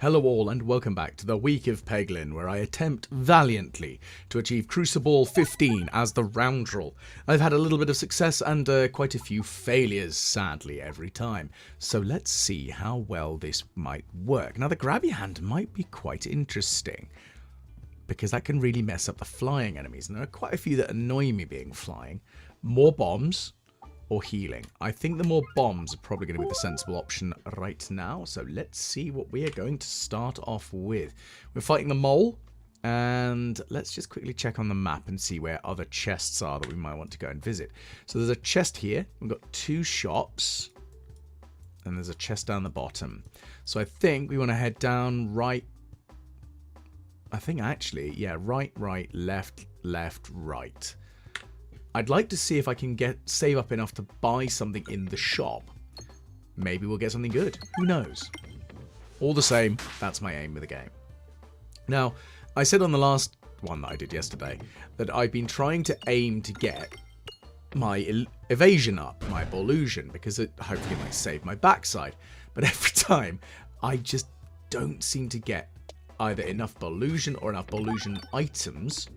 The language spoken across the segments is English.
Hello all and welcome back to the week of Peglin, where I attempt valiantly to achieve Crucible 15 as the round roll. I've had a little bit of success and quite a few failures, sadly, every time. So let's see how well this might work. Now the grabby hand might be quite interesting, because that can really mess up the flying enemies. And there are quite a few that annoy me being flying. More bombs or healing. I think the more bombs are probably going to be the sensible option right now. So let's see what we are going to start off with. We're fighting the mole. And let's just quickly check on the map and see where other chests are that we might want to go and visit. So there's a chest here. We've got two shops. And there's a chest down the bottom. So I think we want to head down right. I think actually, yeah, right, left, right. I'd like to see if I can save up enough to buy something in the shop. Maybe we'll get something good. Who knows? All the same, that's my aim with the game. Now, I said on the last one that I did yesterday that I've been trying to aim to get my evasion up, my Ballusion, because it hopefully might save my backside. But every time, I just don't seem to get either enough Ballusion or enough Ballusion items,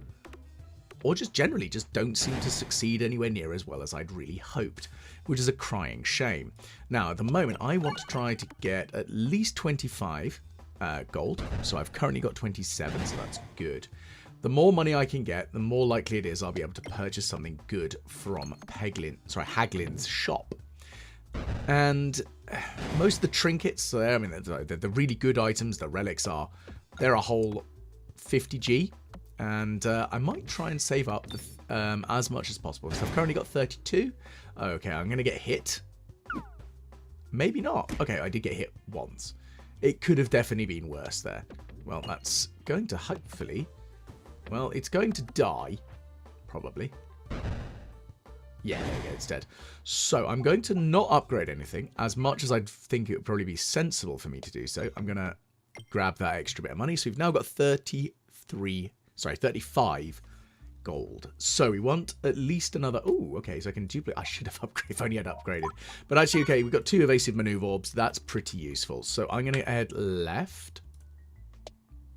or just generally just don't seem to succeed anywhere near as well as I'd really hoped, which is a crying shame. Now, at the moment, I want to try to get at least 25 gold, so I've currently got 27, so that's good. The more money I can get, the more likely it is I'll be able to purchase something good from Haglin's shop. And most of the trinkets, I mean, the really good items, the relics they're a whole 50G. And I might try and save up as much as possible. So I've currently got 32. Okay, I'm going to get hit. Maybe not. Okay, I did get hit once. It could have definitely been worse there. Well, that's going to hopefully... Well, it's going to die. Probably. Yeah, there we go, it's dead. So I'm going to not upgrade anything. As much as I think it would probably be sensible for me to do so, I'm going to grab that extra bit of money. So we've now got 35 gold. So we want at least another... Oh, okay, so I can duplicate... I should have upgraded if only I'd upgraded. But actually, okay, we've got 2 evasive maneuver orbs. That's pretty useful. So I'm going to head left.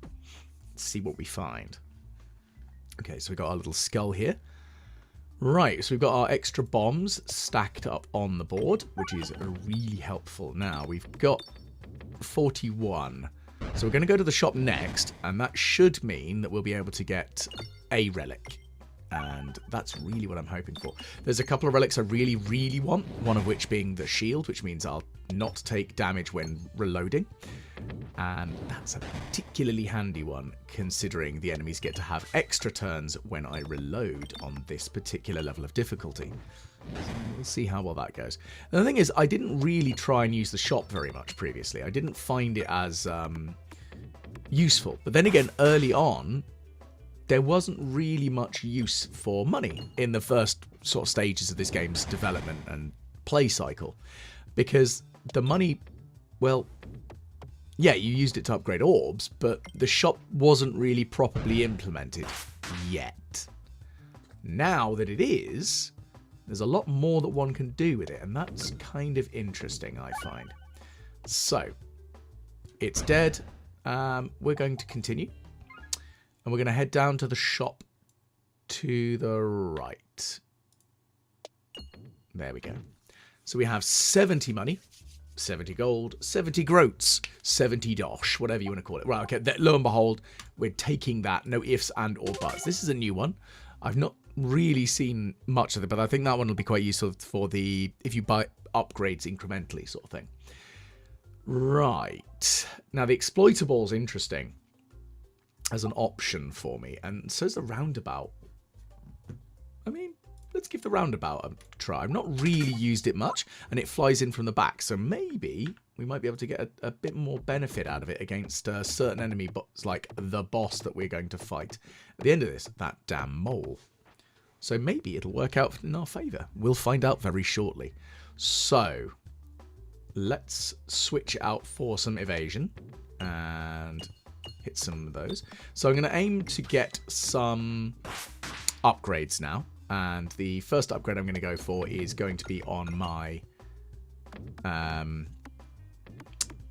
Let's see what we find. Okay, so we've got our little skull here. Right, so we've got our extra bombs stacked up on the board, which is really helpful. Now, we've got 41. So we're going to go to the shop next, and that should mean that we'll be able to get a relic. And that's really what I'm hoping for. There's a couple of relics I really, really want, one of which being the shield, which means I'll not take damage when reloading. And that's a particularly handy one, considering the enemies get to have extra turns when I reload on this particular level of difficulty. So we'll see how well that goes. And the thing is, I didn't really try and use the shop very much previously. I didn't find it as useful. But then again, early on, there wasn't really much use for money in the first sort of stages of this game's development and play cycle. Because the money, well, yeah, you used it to upgrade orbs, but the shop wasn't really properly implemented yet. Now that it is, there's a lot more that one can do with it, and that's kind of interesting, I find. So, it's dead. We're going to continue. And we're going to head down to the shop to the right. There we go. So we have 70 money, 70 gold, 70 groats, 70 dosh, whatever you want to call it. Right, okay, lo and behold, we're taking that. No ifs and or buts. This is a new one. I've not really seen much of it, but I think that one will be quite useful for the if you buy upgrades incrementally sort of thing. Right. Now, the exploitable is interesting as an option for me, and so is the roundabout. I mean, let's give the roundabout a try. I've not really used it much, and it flies in from the back, so maybe we might be able to get a bit more benefit out of it against certain enemy bots, like the boss that we're going to fight at the end of this, that damn mole. So maybe it'll work out in our favour. We'll find out very shortly. So, let's switch it out for some evasion, and hit some of those. So I'm going to aim to get some upgrades now. And the first upgrade I'm going to go for is going to be on my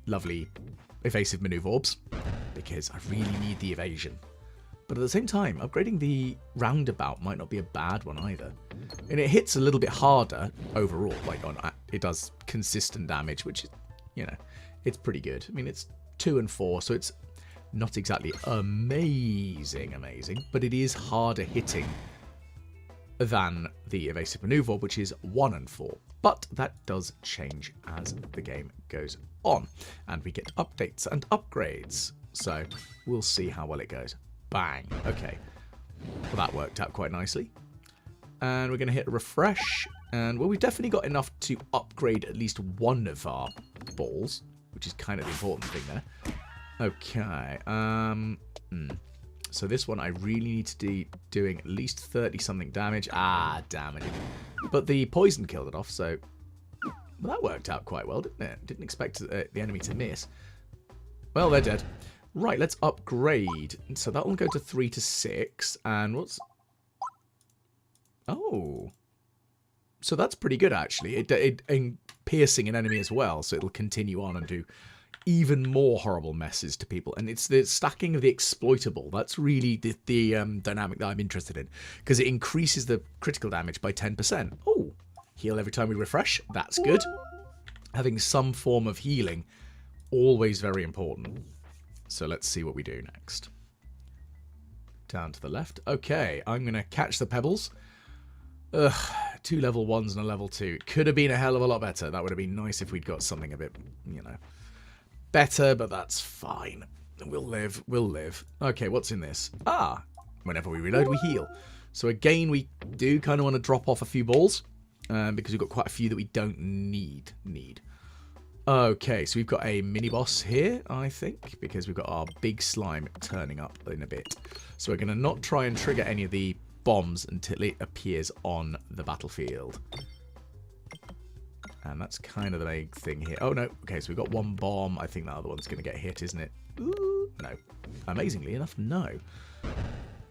lovely evasive maneuver orbs, because I really need the evasion. But at the same time, upgrading the roundabout might not be a bad one either. And it hits a little bit harder overall. Like, it does consistent damage, which is, you know, it's pretty good. I mean, it's 2 and 4, so it's not exactly amazing, but it is harder hitting than the evasive maneuver, which is 1 and 4. But that does change as the game goes on, and we get updates and upgrades. So we'll see how well it goes. Bang. Okay. Well, that worked out quite nicely. And we're going to hit refresh. And, well, we've definitely got enough to upgrade at least one of our balls, which is kind of the important thing there. Okay. So this one I really need to be doing at least 30-something damage. Ah, damn it. But the poison killed it off, so... Well, that worked out quite well, didn't it? Didn't expect the enemy to miss. Well, they're dead. Right, let's upgrade. So that will go to 3 to 6. And what's... Oh. So that's pretty good, actually. It piercing an enemy as well, so it'll continue on and do even more horrible messes to people. And it's the stacking of the exploitable. That's really the dynamic that I'm interested in, because it increases the critical damage by 10%. Oh, heal every time we refresh. That's good. Having some form of healing, always very important. So let's see what we do next. Down to the left. Okay, I'm going to catch the pebbles. Ugh, 2 level 1s and a level 2. Could have been a hell of a lot better. That would have been nice if we'd got something a bit, you know, better, but that's fine. We'll live. We'll live. Okay, what's in this? Ah, whenever we reload, we heal. So again, we do kind of want to drop off a few balls, because we've got quite a few that we don't need. Okay, so we've got a mini-boss here, I think, because we've got our big slime turning up in a bit. So we're going to not try and trigger any of the bombs until it appears on the battlefield. And that's kind of the main thing here. Oh, no. Okay, so we've got one bomb. I think the other one's going to get hit, isn't it? Ooh, no. Amazingly enough, no.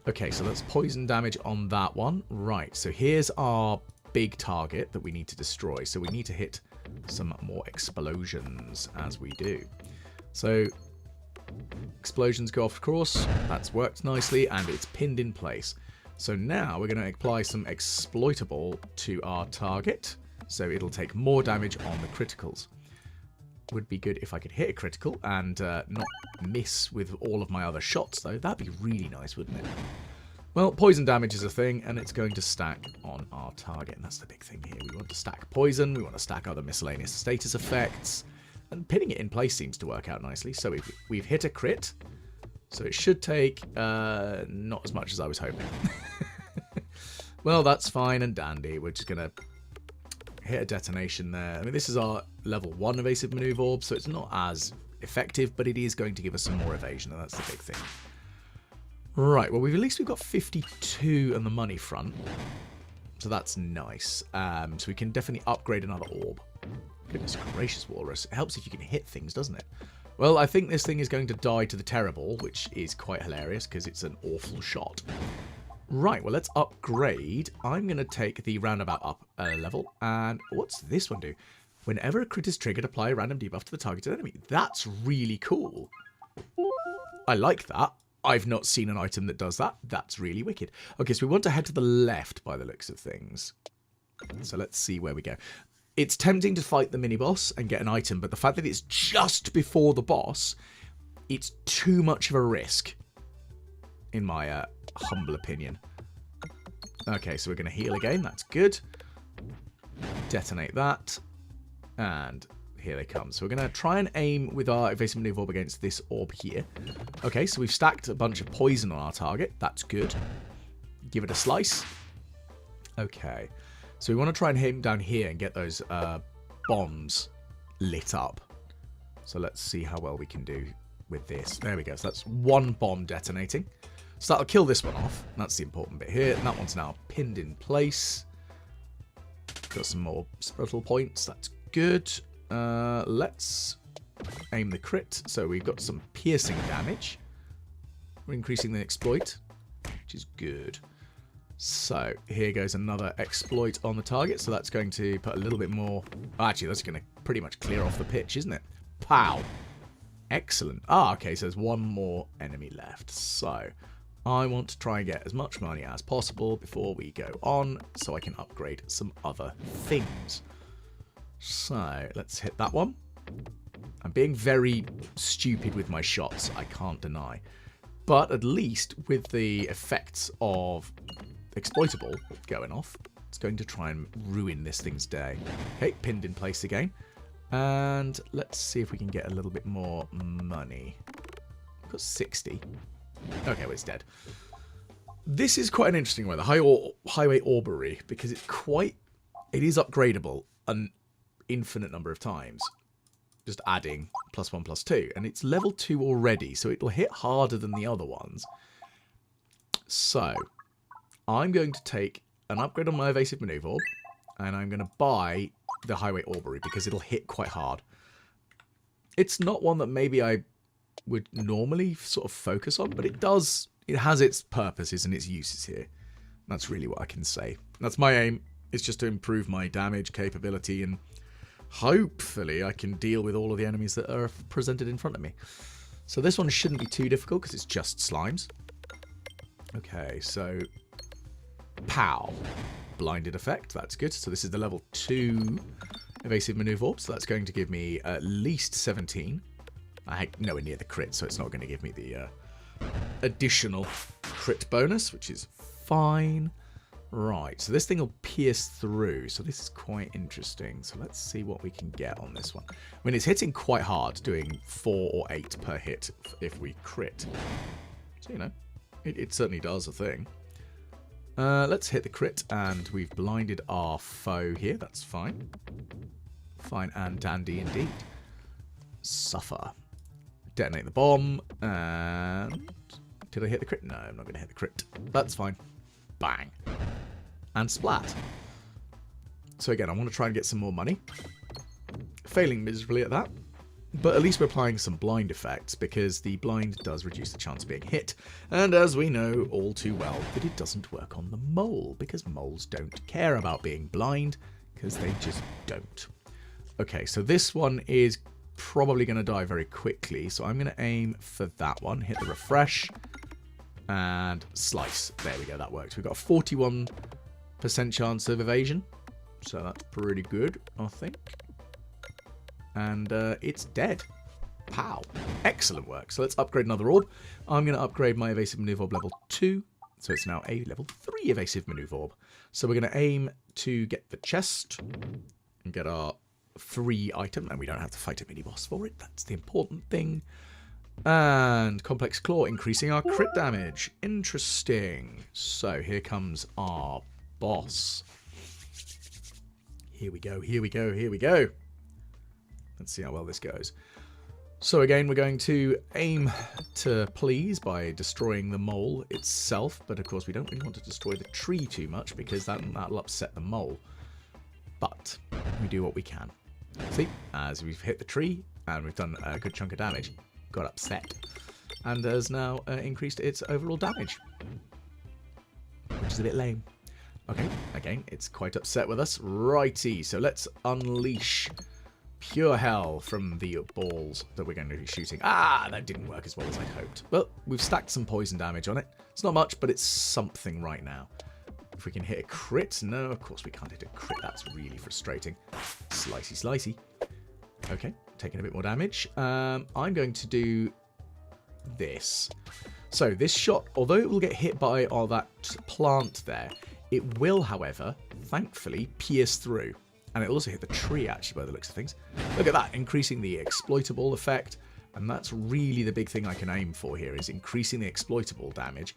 Okay, so that's poison damage on that one. Right, so here's our big target that we need to destroy. So we need to hit some more explosions as we do. So explosions go off, of course. That's worked nicely, and it's pinned in place. So now we're going to apply some exploitable to our target, so it'll take more damage on the criticals. Would be good if I could hit a critical and not miss with all of my other shots, though. That'd be really nice, wouldn't it? Well, poison damage is a thing, and it's going to stack on our target, and that's the big thing here. We want to stack poison, we want to stack other miscellaneous status effects, and pinning it in place seems to work out nicely. So we've hit a crit, so it should take not as much as I was hoping. Well, that's fine and dandy. We're just going to hit a detonation there. I mean, this is our level 1 evasive maneuver orb, so it's not as effective, but it is going to give us some more evasion, and that's the big thing. Right, well, at least we've got 52 on the money front, so that's nice. So we can definitely upgrade another orb. Goodness gracious, Walrus. It helps if you can hit things, doesn't it? Well, I think this thing is going to die to the Terror, which is quite hilarious because it's an awful shot. Right, well, let's upgrade. I'm going to take the roundabout up a level. And what's this one do? Whenever a crit is triggered, apply a random debuff to the targeted enemy. That's really cool. I like that. I've not seen an item that does that. That's really wicked. Okay, so we want to head to the left by the looks of things. So let's see where we go. It's tempting to fight the mini-boss and get an item, but the fact that it's just before the boss, it's too much of a risk, in my humble opinion. Okay, so we're going to heal again. That's good. Detonate that. And here they come. So we're going to try and aim with our evasive maneuver orb against this orb here. Okay, so we've stacked a bunch of poison on our target. That's good. Give it a slice. Okay. So we want to try and hit down here and get those bombs lit up. So let's see how well we can do with this. There we go. So that's one bomb detonating. So that'll kill this one off. That's the important bit here. And that one's now pinned in place. Got some more spiritual points. That's good. Let's aim the crit. So we've got some piercing damage. We're increasing the exploit, which is good. So here goes another exploit on the target. So that's going to put a little bit more... Actually, that's going to pretty much clear off the pitch, isn't it? Pow. Excellent. Ah, okay, so there's one more enemy left. So I want to try and get as much money as possible before we go on so I can upgrade some other things. So let's hit that one. I'm being very stupid with my shots, I can't deny. But at least with the effects of exploitable going off, it's going to try and ruin this thing's day. Okay, pinned in place again. And let's see if we can get a little bit more money. We've got 60. Okay, well, it's dead. This is quite an interesting one, the Highway Aubrey, because it is upgradable an infinite number of times. Just adding +1, +2. And it's level 2 already, so it'll hit harder than the other ones. So, I'm going to take an upgrade on my evasive maneuver orb, and I'm going to buy the Highway Aubrey because it'll hit quite hard. It's not one that maybe I would normally sort of focus on, but it has its purposes and its uses here. That's really what I can say. That's my aim. It's just to improve my damage capability, and hopefully I can deal with all of the enemies that are presented in front of me. So this one shouldn't be too difficult because it's just slimes. Okay, so pow. Blinded effect, that's good. So this is the level 2 evasive maneuver orb, so that's going to give me at least 17. I had nowhere near the crit, so it's not going to give me the additional crit bonus, which is fine. Right, so this thing will pierce through, so this is quite interesting. So let's see what we can get on this one. I mean, it's hitting quite hard, doing 4 or 8 per hit if we crit. So, you know, it certainly does a thing. Let's hit the crit, and we've blinded our foe here. That's fine. Fine and dandy indeed. Suffer. Detonate the bomb, and... Did I hit the crit? No, I'm not going to hit the crit. That's fine. Bang. And splat. So again, I want to try and get some more money. Failing miserably at that. But at least we're applying some blind effects, because the blind does reduce the chance of being hit. And as we know all too well, that it doesn't work on the mole, because moles don't care about being blind, because they just don't. Okay, so this one is probably going to die very quickly, so I'm going to aim for that one. Hit the refresh. And slice. There we go, that worked. We've got a 41% chance of evasion. So that's pretty good, I think. And it's dead. Pow. Excellent work. So let's upgrade another orb. I'm going to upgrade my evasive maneuver orb level 2. So it's now a level 3 evasive maneuver orb. So we're going to aim to get the chest and get our free item. And we don't have to fight a mini-boss for it. That's the important thing. And Complex Claw, increasing our crit damage. Interesting. So here comes our boss. Here we go, here we go, here we go. Let's see how well this goes. So again, we're going to aim to please by destroying the mole itself. But of course, we don't really want to destroy the tree too much, because that'll upset the mole. But we do what we can. See, as we've hit the tree, and we've done a good chunk of damage. Got upset, and has now increased its overall damage, which is a bit lame. Okay, again, it's quite upset with us. Righty, so let's unleash pure hell from the balls that we're going to be shooting. Ah, that didn't work as well as I'd hoped. Well, we've stacked some poison damage on it. It's not much, but it's something right now. If we can hit a crit, no, of course we can't hit a crit. That's really frustrating. Slicey, slicey. Okay. Taking a bit more damage. I'm going to do this. So this shot, although it will get hit by all that plant there, it will, however, thankfully pierce through. And it'll also hit the tree, actually, by the looks of things. Look at that, increasing the exploitable effect. And that's really the big thing I can aim for here, is increasing the exploitable damage.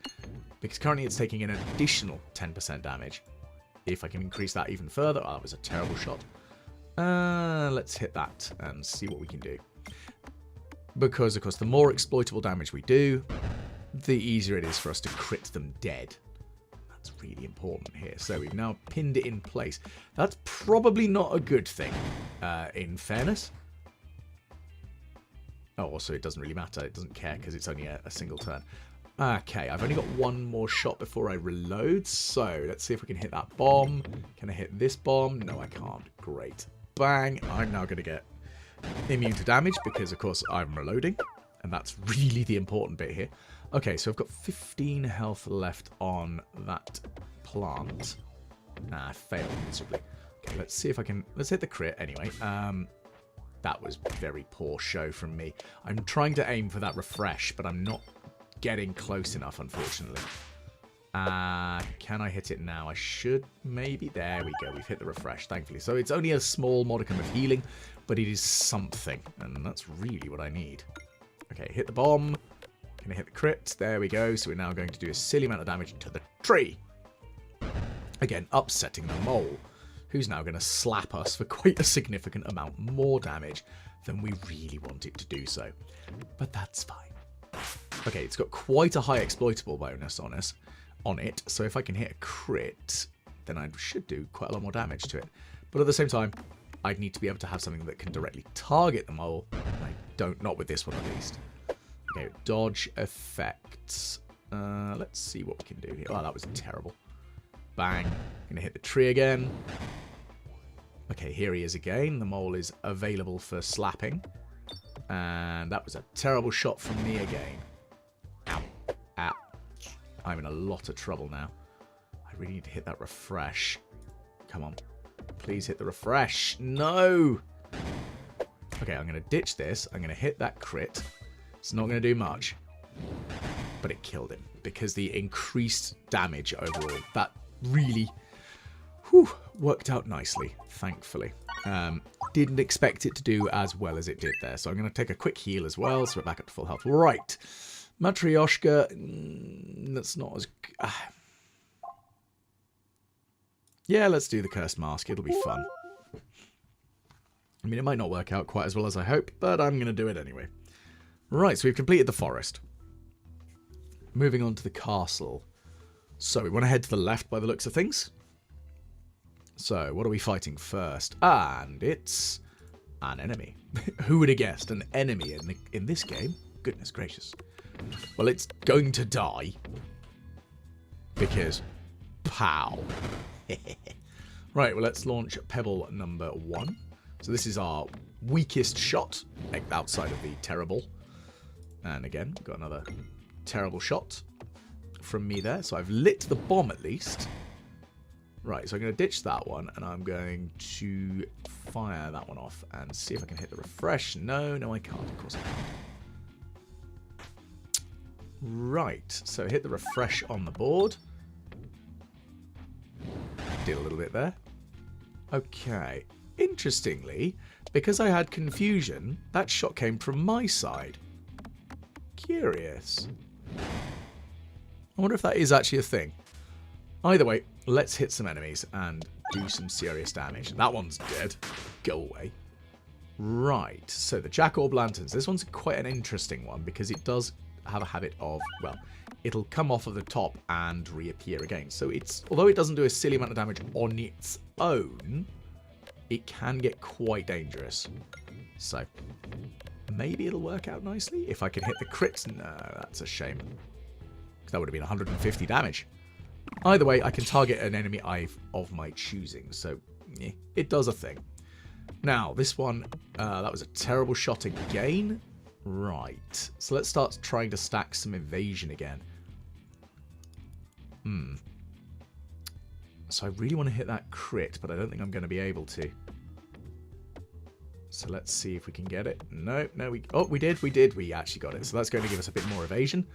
Because currently it's taking an additional 10% damage. If I can increase that even further... Oh, that was a terrible shot. Let's hit that and see what we can do. Because, of course, the more exploitable damage we do, the easier it is for us to crit them dead. That's really important here. So we've now pinned it in place. That's probably not a good thing, in fairness. Oh, also, it doesn't really matter. It doesn't care because it's only a single turn. Okay, I've only got one more shot before I reload. So let's see if we can hit that bomb. Can I hit this bomb? No, I can't. Great. Bang. I'm now going to get immune to damage because, of course, I'm reloading. And that's really the important bit here. Okay, so I've got 15 health left on that plant. Nah, I failed miserably. Okay, let's see if I can... Let's hit the crit anyway. That was very poor show from me. I'm trying to aim for that refresh, but I'm not getting close enough, unfortunately. Can I hit it now? I should maybe. There we go. We've hit the refresh, thankfully. So it's only a small modicum of healing, but it is something. And that's really what I need. Okay, hit the bomb. Gonna hit the crit. There we go. So we're now going to do a silly amount of damage to the tree. Again, upsetting the mole, who's now going to slap us for quite a significant amount more damage than we really want it to do so. But that's fine. Okay, it's got quite a high exploitable bonus on it, so if I can hit a crit, then I should do quite a lot more damage to it. But at the same time, I'd need to be able to have something that can directly target the mole. I don't, not with this one at least. Okay, dodge effects. Let's see what we can do here. Oh, that was terrible. Bang. Gonna hit the tree again. Okay, here he is again. The mole is available for slapping. And that was a terrible shot from me again. Ow. Ow. I'm in a lot of trouble now. I really need to hit that refresh. Come on. Please hit the refresh. No! Okay, I'm going to ditch this. I'm going to hit that crit. It's not going to do much. But it killed him. Because the increased damage overall, that really worked out nicely, thankfully. Didn't expect it to do as well as it did there. So I'm going to take a quick heal as well, so we're back up to full health. Right. Matryoshka, that's not as... yeah, let's do the Cursed Mask. It'll be fun. I mean, it might not work out quite as well as I hope, but I'm going to do it anyway. Right, so we've completed the forest. Moving on to the castle. So we want to head to the left by the looks of things. So, what are we fighting first? And it's an enemy. Who would have guessed an enemy in this game? Goodness gracious. Well, it's going to die. Because, pow. Right, well, let's launch pebble number 1. So this is our weakest shot outside of the terrible. And again, got another terrible shot from me there. So I've lit the bomb at least. Right, so I'm going to ditch that one, and I'm going to fire that one off and see if I can hit the refresh. No, I can't. Of course I can't. Right, so hit the refresh on the board. Did a little bit there. Okay. Interestingly, because I had confusion, that shot came from my side. Curious. I wonder if that is actually a thing. Either way, let's hit some enemies and do some serious damage. That one's dead. Go away. Right, so the Jack-Orb Lanterns. This one's quite an interesting one because it does have a habit of, well, it'll come off of the top and reappear again. So it's, although it doesn't do a silly amount of damage on its own, it can get quite dangerous. So maybe it'll work out nicely. If I can hit the crits, no, that's a shame. Because that would have been 150 damage. Either way, I can target an enemy of my choosing. So yeah, it does a thing. Now, this one, that was a terrible shot again. Right. So let's start trying to stack some evasion again. So I really want to hit that crit, but I don't think I'm going to be able to. So let's see if we can get it. No, we did. We actually got it. So that's going to give us a bit more evasion.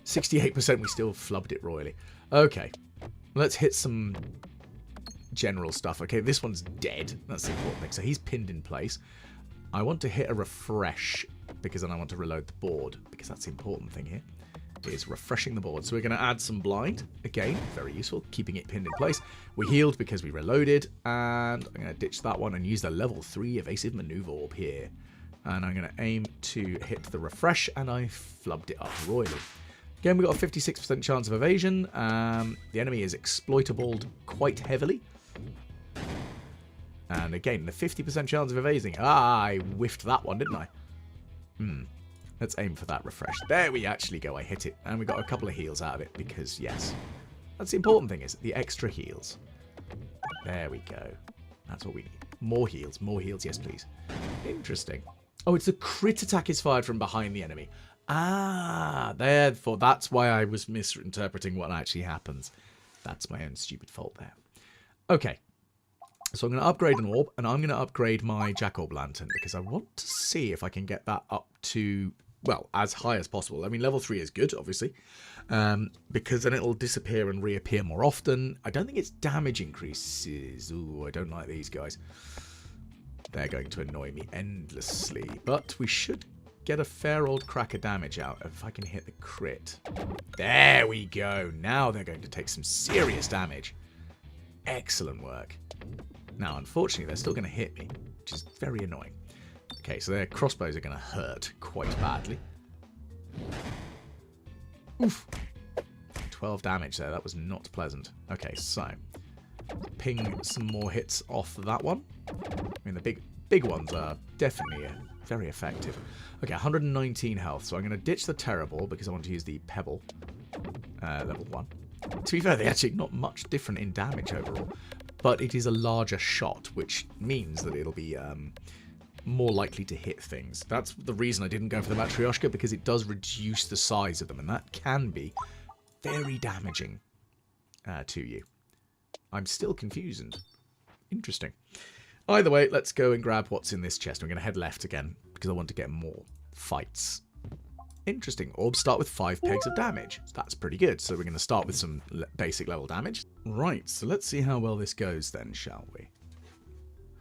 68%, we still flubbed it royally. Okay, let's hit some general stuff. Okay, this one's dead. That's the important thing. So he's pinned in place. I want to hit a refresh because then I want to reload the board, because that's the important thing here, is refreshing the board. So we're going to add some blind. Again, very useful, keeping it pinned in place. We healed because we reloaded, and I'm going to ditch that one and use the level 3 evasive maneuver orb here. And I'm going to aim to hit the refresh, and I flubbed it up royally. Again, we've got a 56% chance of evasion. The enemy is exploitable quite heavily. And again, the 50% chance of evading. Ah, I whiffed that one, didn't I? Let's aim for that refresh. There we actually go. I hit it. And we got a couple of heals out of it because, yes. That's the important thing, is the extra heals. There we go. That's what we need. More heals, yes please. Interesting. Oh, it's the crit attack is fired from behind the enemy. Ah, therefore that's why I was misinterpreting what actually happens. That's my own stupid fault there. Okay. So I'm going to upgrade an orb, and I'm going to upgrade my Jack-Orb Lantern, because I want to see if I can get that up to, well, as high as possible. I mean, level 3 is good, obviously, because then it'll disappear and reappear more often. I don't think its damage increases. Ooh, I don't like these guys. They're going to annoy me endlessly, but we should get a fair old crack of damage out if I can hit the crit. There we go. Now they're going to take some serious damage. Excellent work. Now, unfortunately, they're still going to hit me, which is very annoying. Okay, so their crossbows are going to hurt quite badly. Oof. 12 damage there. That was not pleasant. Okay, so ping some more hits off that one. I mean, the big ones are definitely very effective. Okay, 119 health. So I'm going to ditch the Terrible because I want to use the Pebble. Level 1. To be fair, they're actually not much different in damage overall. But it is a larger shot, which means that it'll be more likely to hit things. That's the reason I didn't go for the Matryoshka, because it does reduce the size of them, and that can be very damaging to you. I'm still confused. Interesting. Either way, let's go and grab what's in this chest. We're going to head left again, because I want to get more fights. Interesting. Orbs start with 5 pegs of damage. That's pretty good. So we're going to start with some basic level damage. Right, so let's see how well this goes then, shall we?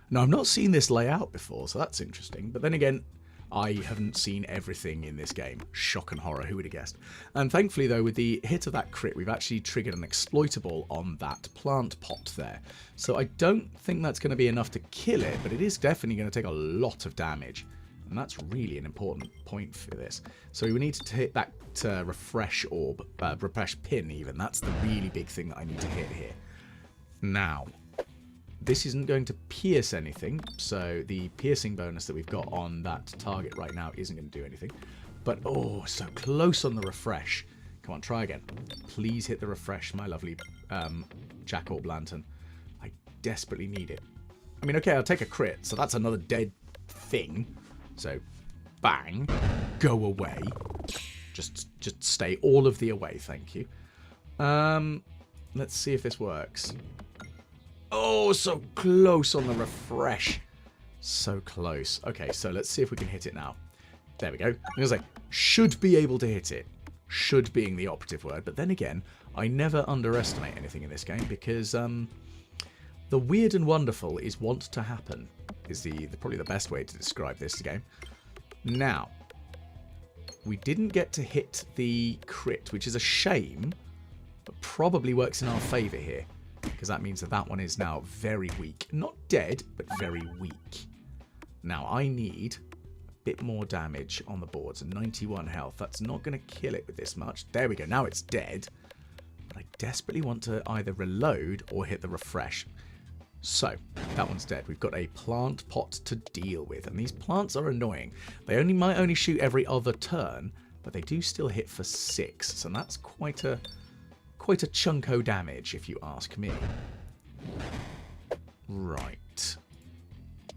Now, I've not seen this layout before, so that's interesting. But then again, I haven't seen everything in this game. Shock and horror, who would have guessed? And thankfully, though, with the hit of that crit, we've actually triggered an exploitable on that plant pot there. So I don't think that's going to be enough to kill it, but it is definitely going to take a lot of damage. And that's really an important point for this. So we need to hit that refresh orb, refresh pin even. That's the really big thing that I need to hit here. Now, this isn't going to pierce anything. So the piercing bonus that we've got on that target right now isn't going to do anything. But, oh, so close on the refresh. Come on, try again. Please hit the refresh, my lovely Jack-Orb Lantern. I desperately need it. I mean, okay, I'll take a crit. So that's another dead thing. So, bang, go away. Just stay all of the away, thank you. Let's see if this works. Oh, so close on the refresh. So close. Okay, so let's see if we can hit it now. There we go. I was like, should be able to hit it. Should being the operative word. But then again, I never underestimate anything in this game because the weird and wonderful is want to happen. Is probably the best way to describe this game. Now, we didn't get to hit the crit, which is a shame, but probably works in our favour here, because that means that one is now very weak. Not dead, but very weak. Now, I need a bit more damage on the board, so 91 health. That's not going to kill it with this much. There we go, now it's dead. But I desperately want to either reload or hit the refresh. So, that one's dead. We've got a plant pot to deal with, and these plants are annoying. They might only shoot every other turn, but they do still hit for 6, so that's quite a chunko damage, if you ask me. Right.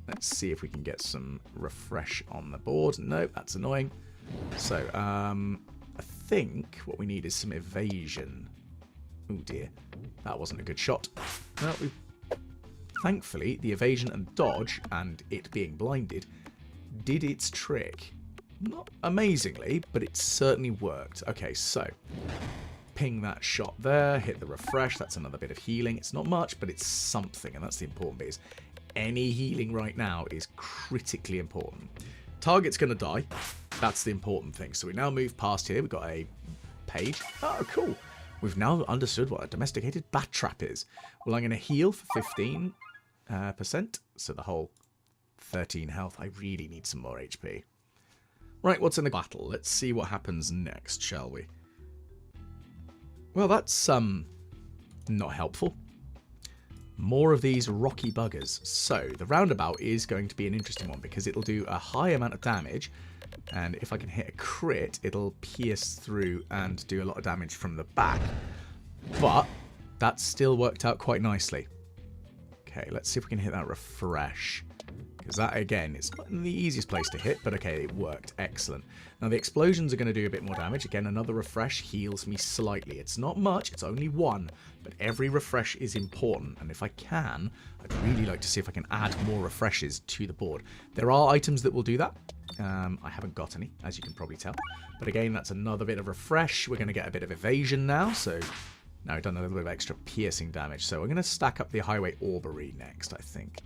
Let's see if we can get some refresh on the board. Nope, that's annoying. So, I think what we need is some evasion. Oh dear, that wasn't a good shot. Well, thankfully, the evasion and dodge, and it being blinded, did its trick. Not amazingly, but it certainly worked. Okay, so ping that shot there, hit the refresh. That's another bit of healing. It's not much, but it's something, and that's the important bit. Is any healing right now is critically important. Target's going to die. That's the important thing. So we now move past here. We've got a page. Oh, cool. We've now understood what a domesticated bat trap is. Well, I'm going to heal for 15%. So the whole 13 health. I really need some more HP. Right, what's in the battle? Let's see what happens next, shall we? Well, that's not helpful. More of these rocky buggers. So the roundabout is going to be an interesting one because it'll do a high amount of damage, and if I can hit a crit, it'll pierce through and do a lot of damage from the back. But that still worked out quite nicely. Okay, let's see if we can hit that refresh. Because that, again, it's not the easiest place to hit, but okay, it worked. Excellent. Now, the explosions are going to do a bit more damage. Again, another refresh heals me slightly. It's not much, it's only one, but every refresh is important. And if I can, I'd really like to see if I can add more refreshes to the board. There are items that will do that. I haven't got any, as you can probably tell. But again, that's another bit of refresh. We're going to get a bit of evasion now, so... Now we've done a little bit of extra piercing damage. So we're going to stack up the Highway Aubrey next, I think.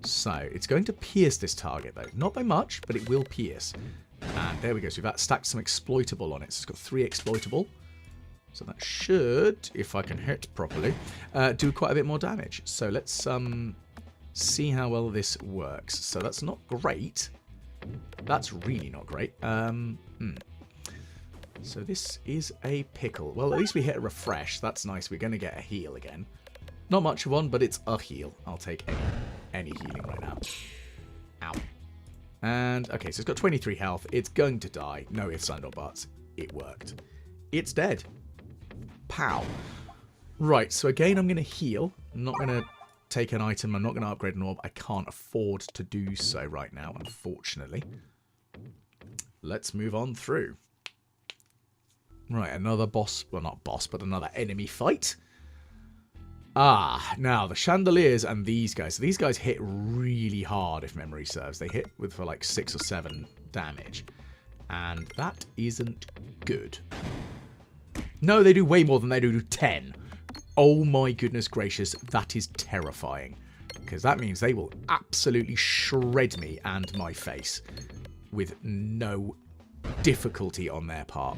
So, it's going to pierce this target, though. Not by much, but it will pierce. And there we go. So we've stacked some exploitable on it. So it's got 3 exploitable. So that should, if I can hit properly, do quite a bit more damage. So let's see how well this works. So that's not great. That's really not great. So this is a pickle. Well, at least we hit a refresh. That's nice. We're going to get a heal again. Not much of one, but it's a heal. I'll take any healing right now. Ow. And, okay, so it's got 23 health. It's going to die. No ifs, and or buts. It worked. It's dead. Pow. Right, so again, I'm going to heal. I'm not going to take an item. I'm not going to upgrade an orb. I can't afford to do so right now, unfortunately. Let's move on through. Right, another boss. Well, not boss, but another enemy fight. Ah, now the chandeliers and these guys. So these guys hit really hard, if memory serves. They hit for like 6 or 7 damage. And that isn't good. No, they do way more than they do 10. Oh my goodness gracious, that is terrifying. Because that means they will absolutely shred me and my face. With no difficulty on their part.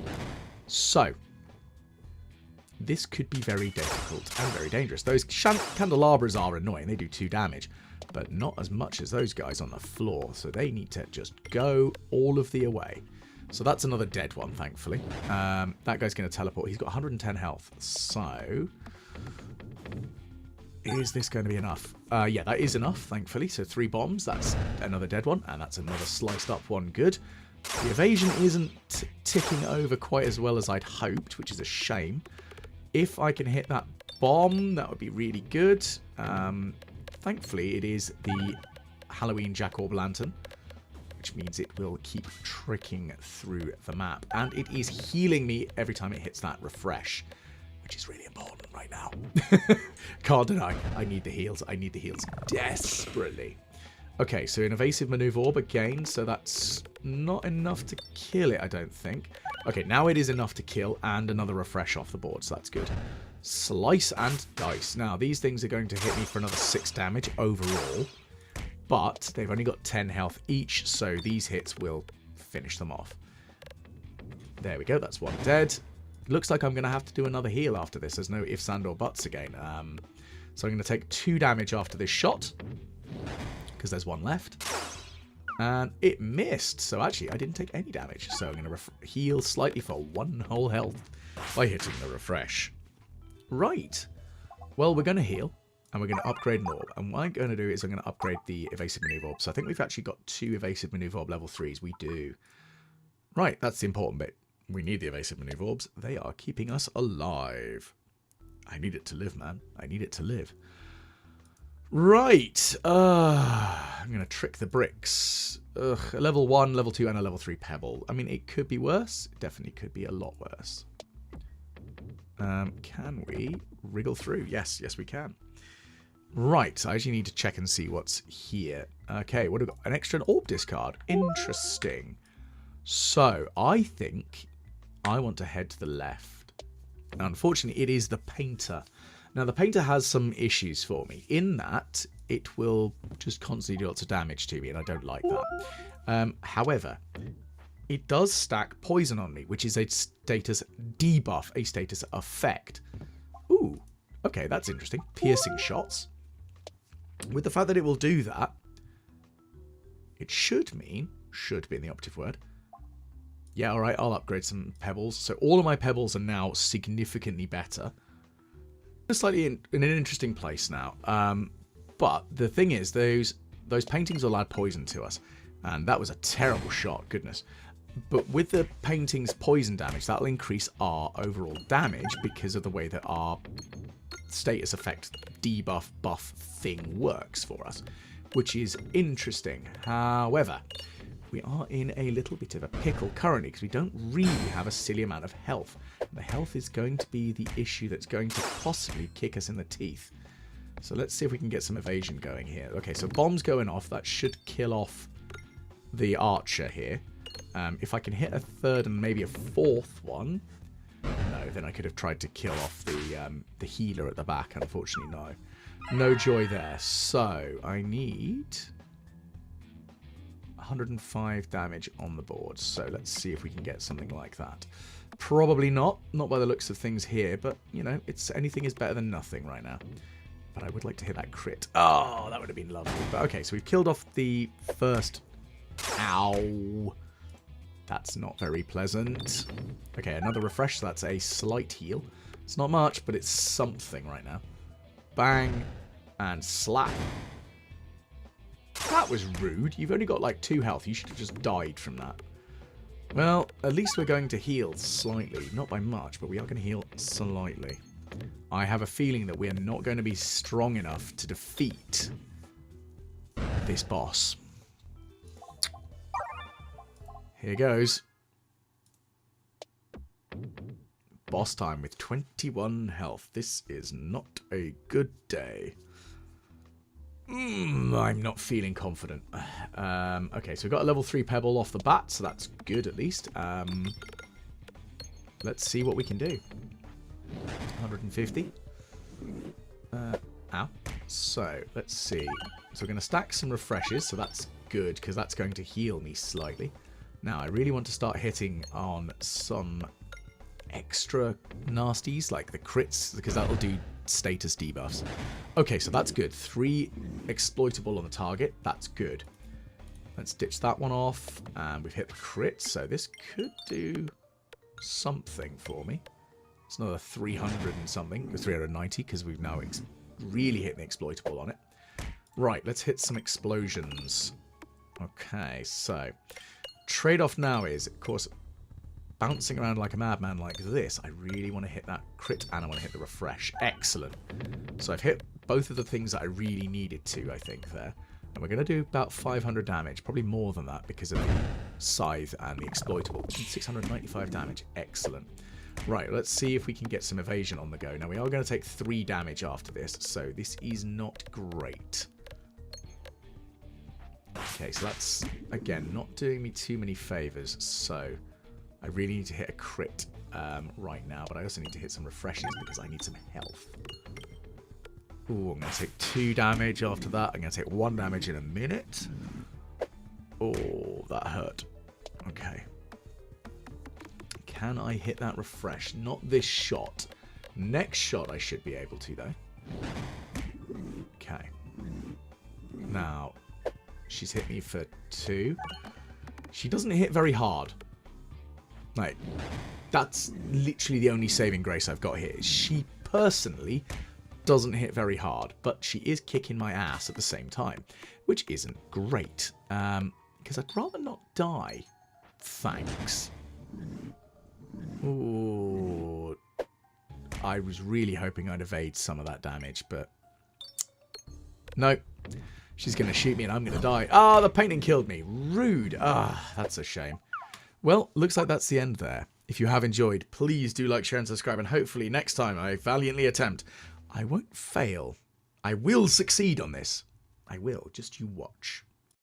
So... this could be very difficult and very dangerous. Those candelabras are annoying. They do 2 damage, but not as much as those guys on the floor. So they need to just go all of the way. So that's another dead one, thankfully. That guy's going to teleport. He's got 110 health. So is this going to be enough? Yeah, that is enough, thankfully. So 3 bombs. That's another dead one. And that's another sliced up one. Good. The evasion isn't ticking over quite as well as I'd hoped, which is a shame. If I can hit that bomb, that would be really good. Thankfully, it is the Halloween Jack-o'-lantern, which means it will keep tricking through the map. And it is healing me every time it hits that refresh, which is really important right now. Can't deny. I need the heals. I need the heals desperately. Okay, so an evasive maneuver orb again, so that's not enough to kill it, I don't think. Okay, now it is enough to kill, and another refresh off the board, so that's good. Slice and dice. Now, these things are going to hit me for another 6 damage overall, but they've only got 10 health each, so these hits will finish them off. There we go, that's one dead. Looks like I'm going to have to do another heal after this. There's no ifs and or buts again. So I'm going to take 2 damage after this shot, because there's 1 left. And it missed. So actually, I didn't take any damage. So I'm going to heal slightly for 1 whole health by hitting the refresh. Right. Well, we're going to heal. And we're going to upgrade an orb. And what I'm going to do is I'm going to upgrade the evasive maneuver orb. So I think we've actually got 2 evasive maneuver orb level 3s. We do. Right, that's the important bit. We need the evasive maneuver orbs. They are keeping us alive. I need it to live, man. I need it to live. Right. I'm going to trick the bricks. A level 1, level 2, and a level 3 pebble. I mean, it could be worse. It definitely could be a lot worse. Can we wriggle through? Yes, we can. Right. I actually need to check and see what's here. Okay, what have we got? An extra orb discard. Interesting. So, I think I want to head to the left. Now, unfortunately, it is the painter. Now, the painter has some issues for me, in that it will just constantly do lots of damage to me, and I don't like that. However, it does stack poison on me, which is a status debuff, a status effect. Ooh, okay, that's interesting. Piercing shots. With the fact that it will do that, it should be in the operative word. Yeah, alright, I'll upgrade some pebbles. So all of my pebbles are now significantly better. Slightly in an interesting place now. But the thing is, those paintings allowed poison to us. And that was a terrible shot, goodness. But with the painting's poison damage, that'll increase our overall damage because of the way that our status effect debuff buff thing works for us, which is interesting. However, we are in a little bit of a pickle currently because we don't really have a silly amount of health. The health is going to be the issue that's going to possibly kick us in the teeth. So let's see if we can get some evasion going here. Okay, so bombs going off. That should kill off the archer here. If I can hit a third and maybe a fourth one... No, then I could have tried to kill off the healer at the back. Unfortunately, no. No joy there. So, I need 105 damage on the board. So, let's see if we can get something like that. Probably not. Not by the looks of things here. But, you know, anything is better than nothing right now. But I would like to hit that crit. Oh, that would have been lovely. But, okay, so we've killed off the first... Ow. That's not very pleasant. Okay, another refresh. So that's a slight heal. It's not much, but it's something right now. Bang. And slap. That was rude. You've only got like 2 health. You should have just died from that. Well, at least we're going to heal slightly. Not by much, but we are going to heal slightly. I have a feeling that we are not going to be strong enough to defeat this boss. Here goes. Boss time with 21 health. This is not a good day. I'm not feeling confident. Okay, so we've got a level 3 pebble off the bat, so that's good at least. Let's see what we can do. 150. Ow. So, let's see. So we're going to stack some refreshes, so that's good, because that's going to heal me slightly. Now, I really want to start hitting on some extra nasties, like the crits, because that'll do status debuffs. Okay, so that's good. 3 exploitable on the target. That's good. Let's ditch that one off. And we've hit the crit, so this could do something for me. It's another 300 and something, 390, because we've now really hit the exploitable on it. Right, let's hit some explosions. Okay, so... trade-off now is, of course, bouncing around like a madman like this. I really want to hit that crit and I want to hit the refresh. Excellent. So I've hit both of the things that I really needed to, I think, there. And we're going to do about 500 damage. Probably more than that because of the scythe and the exploitable. 695 damage. Excellent. Right, let's see if we can get some evasion on the go. Now, we are going to take 3 damage after this, so this is not great. Okay, so that's, again, not doing me too many favours, so I really need to hit a crit right now, but I also need to hit some refreshes because I need some health. Ooh, I'm going to take 2 damage after that. I'm going to take 1 damage in a minute. Oh, that hurt. Okay. Can I hit that refresh? Not this shot. Next shot I should be able to, though. Okay. Now... she's hit me for 2. She doesn't hit very hard. Like, that's literally the only saving grace I've got here. She personally doesn't hit very hard, but she is kicking my ass at the same time, which isn't great. Because I'd rather not die. Thanks. Ooh. I was really hoping I'd evade some of that damage, but... nope. She's going to shoot me and I'm going to die. Ah, the painting killed me. Rude. Ah, that's a shame. Well, looks like that's the end there. If you have enjoyed, please do like, share and subscribe. And hopefully next time I valiantly attempt, I won't fail. I will succeed on this. I will. Just you watch.